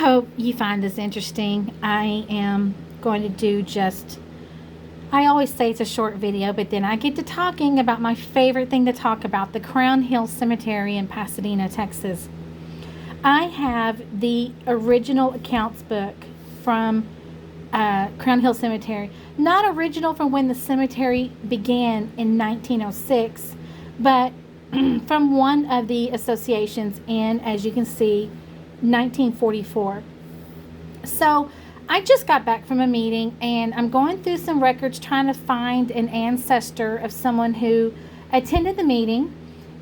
hope you find this interesting. I am going to do I always say it's a short video, but then I get to talking about my favorite thing to talk about, the Crown Hill Cemetery in Pasadena, Texas. I have the original accounts book from Crown Hill Cemetery. Not original from when the cemetery began in 1906, but from one of the associations in, as you can see, 1944. So I just got back from a meeting and I'm going through some records trying to find an ancestor of someone who attended the meeting,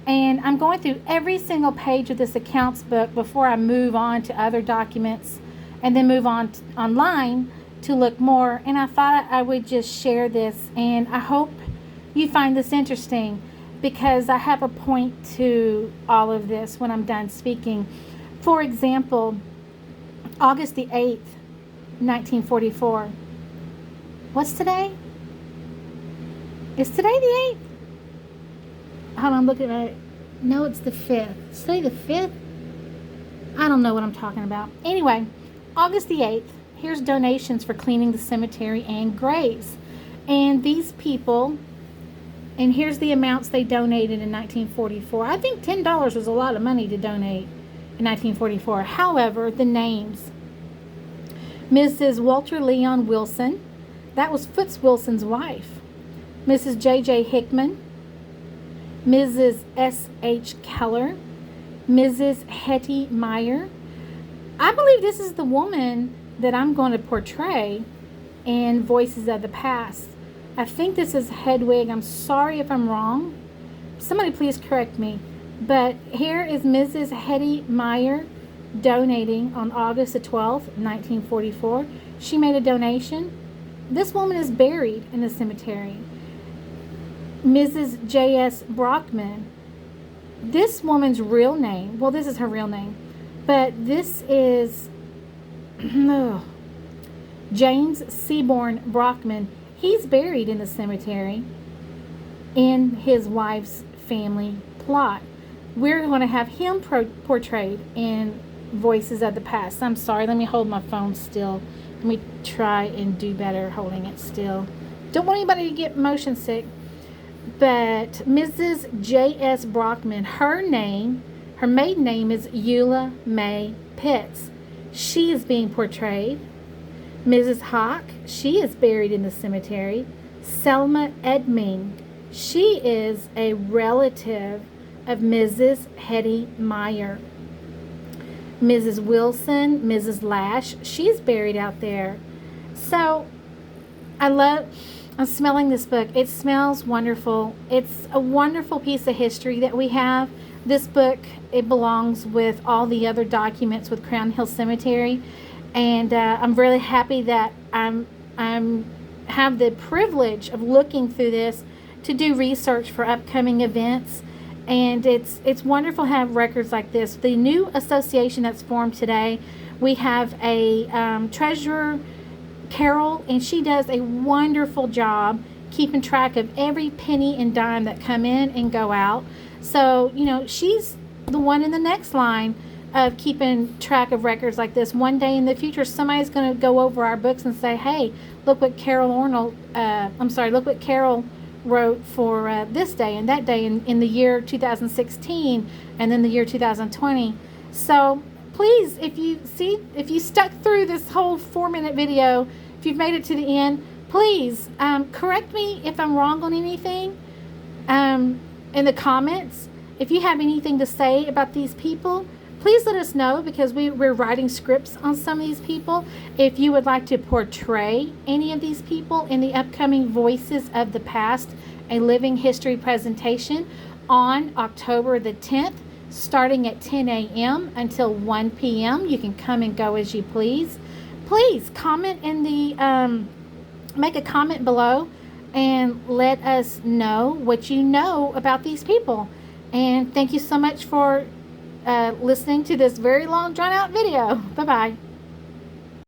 and I'm going through every single page of this accounts book before I move on to other documents and then move on online to look more. And I thought I would just share this, and I hope you find this interesting because I have a point to all of this when I'm done speaking. For example, August the 8th, 1944. What's today? Is today the 8th? Hold on, I'm looking at it. No, it's the 5th. Is today the 5th? I don't know what I'm talking about. Anyway, August the 8th, here's donations for cleaning the cemetery and graves. And these people, and here's the amounts they donated in 1944. I think $10 was a lot of money to donate in 1944. However, the names: Mrs. Walter Leon Wilson, that was Foots Wilson's wife. Mrs. J.J. Hickman, Mrs. S.H. Keller, Mrs. Hetty Meyer. I believe this is the woman that I'm going to portray in Voices of the Past. I think this is Hedwig. I'm sorry if I'm wrong. Somebody please correct me. But here is Mrs. Hetty Meyer donating on August the 12th, 1944. She made a donation. This woman is buried in the cemetery. Mrs. J.S. Brockman. This woman's real name, well, this is her real name, but this is James Seaborn Brockman. He's buried in the cemetery in his wife's family plot. We're going to have him portrayed in Voices of the Past. I'm sorry, let me hold my phone still. Let me try and do better holding it still. Don't want anybody to get motion sick. But Mrs. J.S. Brockman, her maiden name is Eula May Pitts. She is being portrayed. Mrs. Hawk, she is buried in the cemetery. Selma Edming, she is a relative of Mrs. Hetty Meyer. Mrs. Wilson, Mrs. Lash, she's buried out there. So I'm smelling this book. It smells wonderful. It's a wonderful piece of history that we have. This book, it belongs with all the other documents with Crown Hill Cemetery. And I'm really happy that I'm have the privilege of looking through this to do research for upcoming events. And it's wonderful to have records like this. The new association that's formed today, we have a treasurer, Carol, and she does a wonderful job keeping track of every penny and dime that come in and go out. So, she's the one in the next line of keeping track of records like this. One day in the future, somebody's going to go over our books and say, hey, look what Carol look what Carol wrote for this day and that day in the year 2016 and then the year 2020. So please, if you stuck through this whole 4-minute video, if you've made it to the end, please correct me if I'm wrong on anything in the comments. If you have anything to say about these people, please let us know, because we're writing scripts on some of these people. If you would like to portray any of these people in the upcoming Voices of the Past, a living history presentation on October the 10th, starting at 10 a.m. until 1 p.m. You can come and go as you please. Please comment in the, make a comment below and let us know what you know about these people. And thank you so much for listening to this very long drawn out video. Bye-bye.